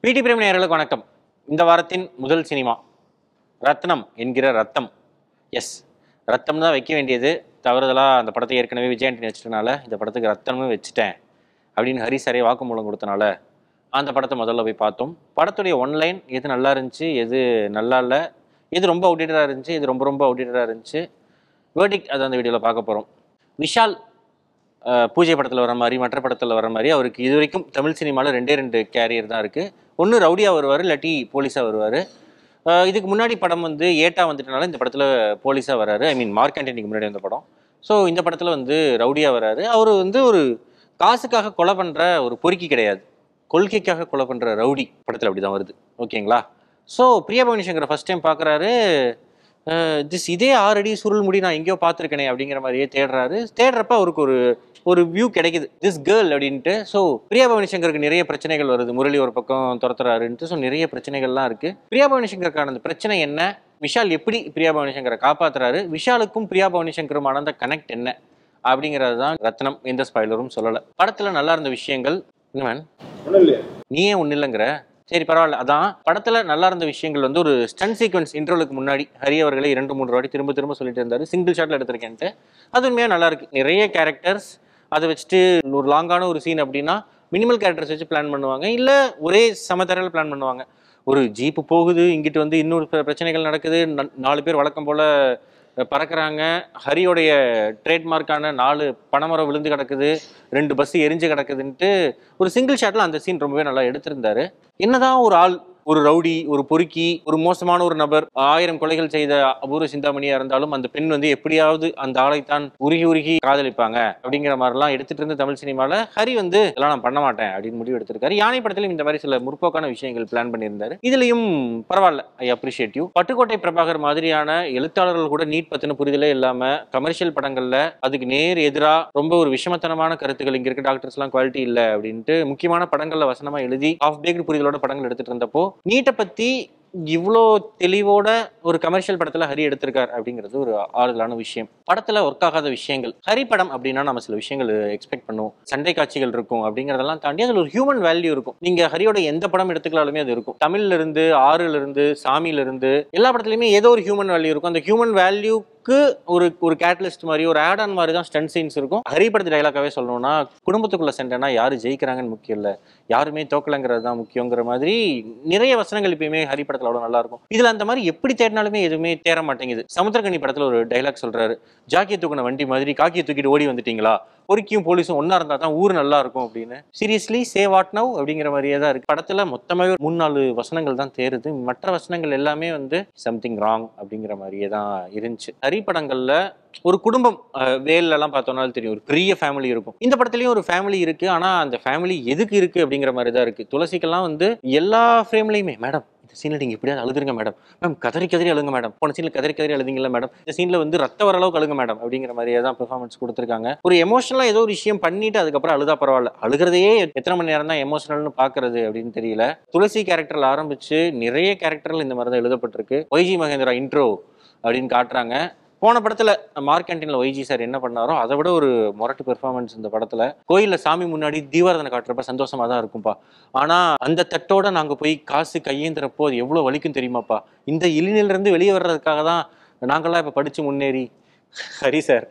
பிடி பிரேம் நேயர்களுக்கு வணக்கம். இந்த வாரத்தின் முதல் சினிமா ரத்னம் என்கிற ரத்தம். எஸ், ரத்தம் தான் வைக்க வேண்டியது. தவறுதலாக அந்த படத்தை ஏற்கனவே விஜய் ஆண்டனி வச்சிட்டனால இந்த படத்துக்கு ரத்தம்னு வச்சுட்டேன் அப்படின்னு ஹரி சாரே வாக்குமூலம் கொடுத்தனால அந்த படத்தை முதல்ல போய் பார்த்தோம். படத்துடைய ஒன்லைன் எது நல்லா இருந்துச்சு, எது நல்லா இல்லை, எது ரொம்ப அவுடேட்டடாக இருந்துச்சு, எது ரொம்ப ரொம்ப அவுடேட்டடாக இருந்துச்சு, வேர்டிக்ட் அது அந்த வீடியோவில் பார்க்க போகிறோம். விஷால் பூஜை படத்தில் வர மாதிரி, மற்ற படத்தில் வர மாதிரி அவருக்கு இது வரைக்கும் தமிழ் சினிமாவில் ரெண்டு கேரியர் தான் இருக்குது. ஒன்று ரவுடியாக வருவார், இல்லாட்டி போலீஸாக வருவார். இதுக்கு முன்னாடி படம் வந்து ஏட்டா வந்துட்டனால இந்த படத்தில் போலீஸாக வராரு. ஐ மீன் மார்க் ஆண்டனிக்கு முன்னாடி வந்த படம். ஸோ இந்த படத்தில் வந்து ரவுடியாக வராரு. அவர் வந்து ஒரு காசுக்காக கொலை பண்ணுற ஒரு பொறுக்கி கிடையாது, கொள்கைக்காக கொலை பண்ணுற ரவுடி. படத்தில் அப்படி தான் வருது. ஓகேங்களா? ஸோ பிரியா பவானி சங்கரை ஃபஸ்ட் டைம் பார்க்குறாரு. இதே 6 அடி சுருள் முடி நான் எங்கேயோ பார்த்துருக்கேனே அப்படிங்கிற மாதிரியே தேடுறப்ப அவருக்கு ஒரு வியூ கிடைக்குது, திஸ் கேர்ள் அப்படின்ட்டு. ஸோ பிரியா பவானி சங்கருக்கு நிறைய பிரச்சனைகள் வருது. முரளி ஒரு பக்கம் துரத்துறாருன்ட்டு. ஸோ நிறைய பிரச்சனைகள்லாம் இருக்குது. பிரியா பவானி சங்கருக்கான அந்த பிரச்சனை என்ன, விஷால் எப்படி பிரியா பவானி சங்கரை காப்பாற்றுறாரு, விஷாலுக்கும் பிரியா பவானி சங்கருமான அந்த கனெக்ட் என்ன அப்படிங்கிறது தான் ரத்னம். எந்த ஸ்பாய்லரும் சொல்லலை. படத்தில் நல்லா இருந்த விஷயங்கள் என்ன மேன், நீயே ஒன்றும் இல்லைங்கிற. சரி பரவாயில்ல. அதான் படத்தில் நல்லா இருந்த விஷயங்கள் வந்து ஒரு ஸ்டன் சீக்வன்ஸ் இன்ட்ரோலுக்கு முன்னாடி ஹரி அவர்களை 2-3 வாட்டி திரும்ப சொல்லிட்டு இருந்தார், சிங்கிள் ஷாட்டில் எடுத்திருக்கேன்ட்டு. அது உண்மையாக நல்லா இருக்கு. நிறைய கேரக்டர்ஸ், அதை வச்சுட்டு ஒரு லாங்கான ஒரு சீன் அப்படின்னா மினிமல் கேரக்டர்ஸ் வச்சு பிளான் பண்ணுவாங்க, இல்லை ஒரே சமதரையில் பிளான் பண்ணுவாங்க. ஒரு ஜீப்பு போகுது, இங்கிட்டு வந்து இன்னொரு பிரச்சனைகள் நடக்குது, 4 பேர் வழக்கம் போல் பறக்கிறாங்க, ஹரியோடைய ட்ரேட்மார்க்கான 4 பனைமரம் விழுந்து கிடக்குது, 2 பஸ் எரிஞ்சு கிடக்குதுன்ட்டு ஒரு சிங்கிள் ஷாட்டில் அந்த சீன் ரொம்பவே நல்லா எடுத்திருந்தாரு. என்னதான் ஒரு ஆள், ஒரு ரவுடி, ஒரு பொறுக்கி, ஒரு மோசமான ஒரு நபர், 1000 கொலைகள் செய்த அபூர்வ சிந்தாமணியா இருந்தாலும் அந்த பெண் வந்து எப்படியாவது அந்த ஆளைத்தான் உருகி காதலிப்பாங்க அப்படிங்கிற மாதிரிலாம் எடுத்துட்டு இருந்த தமிழ் சினிமாவில் ஹரி வந்து இதெல்லாம் நான் பண்ண மாட்டேன் அப்படின்னு முடிவு எடுத்திருக்காரு. யானை படத்திலும் இந்த மாதிரி சில முற்போக்கான விஷயங்கள் பிளான் பண்ணியிருந்தாரு. இதுலயும் பரவாயில்ல, I appreciate you. Pattukkottai Prabhakar மாதிரியான எழுத்தாளர்கள் கூட நீட் பத்தின புரிதலே இல்லாம கமர்ஷியல் படங்கள்ல அதுக்கு நேர் எதிராக ரொம்ப ஒரு விஷமத்தனமான கருத்துக்கள், இங்க இருக்க டாக்டர்ஸ் எல்லாம் குவாலிட்டி இல்லை அப்படின்ட்டு முக்கியமான படங்கள்ல வசனமா எழுதி ஆஃப் பேக்டு புரிதலோட படங்கள் எடுத்துட்டு இருந்தப்போ நீட்டை பத்தி இவ்வளோ தெளிவோட ஒரு கமர்ஷியல் படத்துல ஹரி எடுத்திருக்கார் அப்படிங்கிறது ஒரு ஆறுதலான விஷயம். படத்துல ஒர்க் ஆகாத விஷயங்கள், ஹரி படம் அப்படின்னா நம்ம சில விஷயங்கள் எக்ஸ்பெக்ட் பண்ணுவோம், சண்டை காட்சிகள் இருக்கும் அப்படிங்கிறதெல்லாம் தாண்டி அதுல ஒரு ஹியூமன் வேல்யூ இருக்கும். நீங்க ஹரியோட எந்த படம் எடுத்துக்கலாலுமே அது இருக்கும். தமிழ்ல இருந்து, ஆறுல இருந்து, சாமியில இருந்து எல்லா படத்துலயுமே ஏதோ ஒரு ஹியூமன் வேல்யூ இருக்கும். அந்த ஹியூமன் வேல்யூக்கு ஒரு கேட்டலிஸ்ட் மாதிரி, ஒரு ஆட் ஆன் மாதிரி தான் ஸ்டன்ட் சீன்ஸ் இருக்கும். ஹரி படத்து டைலாக்காவே சொல்லணும்னா, குடும்பத்துக்குள்ள சண்டைனா யாரு ஜெயிக்கிறாங்கன்னு முக்கியம் இல்லை, யாருமே தோக்கலங்கிறது தான் முக்கியங்கிற மாதிரி நிறைய வசனங்கள் இப்பயுமே ஹரி படத்துல அவ்வளவு நல்லா இருக்கும். இதுல அந்த மாதிரி எப்படி தேடினாலுமே எதுவுமே தேர மாட்டேங்குது. சமுத்திரக்கனி படத்துல ஒரு டைலாக் சொல்றாரு, ஜாக்கியை தூக்கின வண்டி மாதிரி காக்கியை தூக்கிட்டு ஓடி வந்துட்டீங்களா, பொறுக்கியும் போலீஸும் ஒன்னா இருந்தா தான் ஊர் நல்லா இருக்கும் அப்படின்னு. சீரியஸ்லி சே வாட் நவ் அப்படிங்கிற மாதிரியே தான் இருக்கு. படத்துல மொத்தமாவே 3-4 வசனங்கள் தான் தேருது, மற்ற வசனங்கள் எல்லாமே வந்து சம்திங் ராங் அப்படிங்கிற மாதிரியே தான் இருந்துச்சு. ஹரி படங்கள்ல ஒரு குடும்பம், வேல் எல்லாம் பார்த்தோம்னாலும் தெரியும், ஒரு பெரிய ஃபேமிலி இருக்கும். இந்த படத்துலயும் ஒரு ஃபேமிலி இருக்கு. ஆனா அந்த ஃபேமிலி எதுக்கு இருக்கு அப்படிங்கிற மாதிரி தான் இருக்கு. துளசிக்கெல்லாம் வந்து எல்லா ஃப்ரேம்லயுமே மேடம் இந்த சீன்ல நீங்க எப்படியாவது அழுதுருங்க மேடம், மேம் கதறி அழுங்க மேடம், போன சீன்ல கதறி அழுதிங்களா மேடம், இந்த சீன்ல வந்து ரத்த வர அளவுக்கு அழுங்க மேடம் அப்படிங்கிற மாதிரியே தான் பெர்ஃபார்மன்ஸ் கொடுத்துருக்காங்க. ஒரு எமோஷனலா ஏதோ ஒரு விஷயம் பண்ணிட்டு அதுக்கப்புறம் அழுதா பரவாயில்ல, அழுகிறதையே எத்தனை மணி நேரம் தான் எமோஷனல்னு பாக்குறது அப்படின்னு தெரியல. துளசி கேரக்டர்ல ஆரம்பிச்சு நிறைய கேரக்டர்கள் இந்த மாதிரி தான் எழுதப்பட்டிருக்கு. ஒய்ஜி மகேந்திரா இன்ட்ரோ அப்படின்னு காட்டுறாங்க. போன படத்துல மார்க் ஆண்டனில ஒய்ஜி சார் என்ன பண்ணாரோ அதை விட ஒரு மொரட்டு பெர்ஃபார்மன்ஸ் இந்த படத்துல. கோயில்ல சாமி முன்னாடி தீபாரதனை காட்டுறப்ப சந்தோஷமா தான் இருக்கும்பா, ஆனா அந்த தட்டோட நாங்க போய் காசு கையேந்திரப்போ அது எவ்வளவு வலிக்கும் தெரியுமாப்பா, இந்த இழிநில இருந்து வெளியே வர்றதுக்காக தான் நாங்கெல்லாம் இப்ப படிச்சு முன்னேறி. ஹரி சார்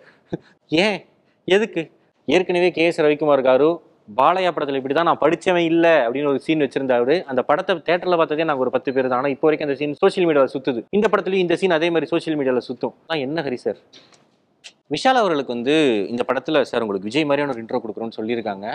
ஏன், எதுக்கு? ஏற்கனவே KS ரவிக்குமார் காரு பாலையா படத்துல இப்படிதான் நான் படிச்சவன் இல்லை அப்படின்னு ஒரு சீன் வச்சிருந்தாரு. அந்த படத்தை தேட்டர்ல பார்த்ததே நாங்க ஒரு 10 பேர் தான். ஆனா இப்போ வரைக்கும் அந்த சீன் சோசியல் மீடியாவில் சுத்துது. இந்த படத்துலயும் இந்த சீன் அதே மாதிரி சோசியல் மீடியாவில் சுத்தும். என்ன ஹரி சார், விஷால் அவர்களுக்கு வந்து இந்த படத்துல சார் உங்களுக்கு விஜய் மாதிரியான ஒரு இன்ட்ரோ கொடுக்குறோம்னு சொல்லியிருக்காங்க.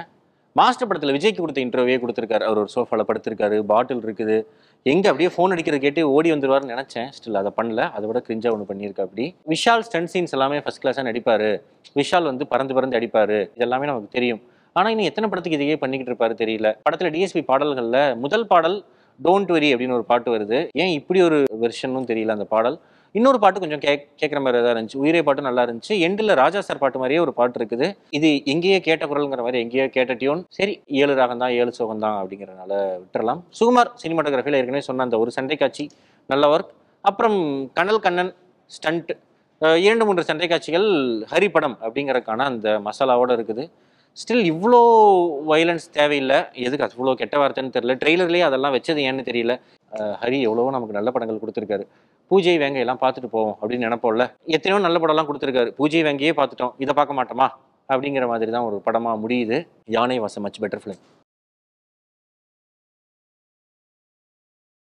மாஸ்டர் படத்துல விஜய்க்கு கொடுத்த இன்ட்ரோவே கொடுத்துருக்காரு. அவர் ஒரு சோஃபால படுத்திருக்காரு, பாட்டில் இருக்குது, எங்க அப்படியே ஃபோன் அடிக்கிறது கேட்டு ஓடி வந்துருவாருன்னு நினைச்சேன். ஸ்டில் அதை பண்ணல, அதை விட கிரிஞ்சா ஒன்று பண்ணியிருக்கா. அப்படி விஷால் ஸ்டன்ட் சீன்ஸ் எல்லாமே ஃபர்ஸ்ட் கிளாஸா நடிப்பாரு, விஷால் வந்து பறந்து அடிப்பாரு, இதெல்லாமே நமக்கு தெரியும். ஆனா இன்னும் எத்தனை படத்துக்கு இதையே பண்ணிக்கிட்டு இருப்பாரு தெரியல. படத்துல டிஎஸ்பி பாடல்கள்ல முதல் பாடல் டோன்ட் வெரி அப்படின்னு ஒரு பாட்டு வருது. ஏன் இப்படி ஒரு வெர்ஷனும் தெரியல அந்த பாடல். இன்னொரு பாட்டு கொஞ்சம் கேட்குற மாதிரி தான் இருந்துச்சு. உயிரே பாட்டு நல்லா இருந்துச்சு. எண்டில் ராஜா சார் பாட்டு மாதிரியே ஒரு பாட்டு இருக்குது. இது எங்கேயே கேட்ட குரல்ங்கிற மாதிரி, எங்கேயோ கேட்ட டியூன். சரி 7 ராகம் தான் 7 சுகம் தான் அப்படிங்கிறனால விட்டுறலாம். சுகுமார் சினிமாட்டோகிராஃபியில் ஏற்கனவே சொன்ன அந்த ஒரு சண்டை காட்சி நல்ல ஒர்க். அப்புறம் கனல் கண்ணன் ஸ்டண்ட் 2-3 சண்டை காட்சிகள் ஹரி படம் அப்படிங்கிறதுக்கான அந்த மசாலாவோட இருக்குது. ஸ்டில் இவ்வளோ வயலன்ஸ் தேவையில்லை, எதுக்கு அது இவ்வளோ கெட்ட வார்த்தைன்னு தெரியல. ட்ரெய்லர்லேயே அதெல்லாம் வச்சது ஏன்னு தெரியல. ஹரி எவ்வளவோ நமக்கு நல்ல படங்கள் கொடுத்துருக்காரு. பூஜை வேங்கை எல்லாம் பார்த்துட்டு போவோம் அப்படின்னு நினைப்போம்ல. எத்தனையோ நல்ல படம்லாம் கொடுத்துருக்காரு. பூஜை வேங்கையே பார்த்துட்டோம், இதை பார்க்க மாட்டோமா அப்படிங்கிற மாதிரி தான் ஒரு படமாக முடியுது. யானை was a much better film.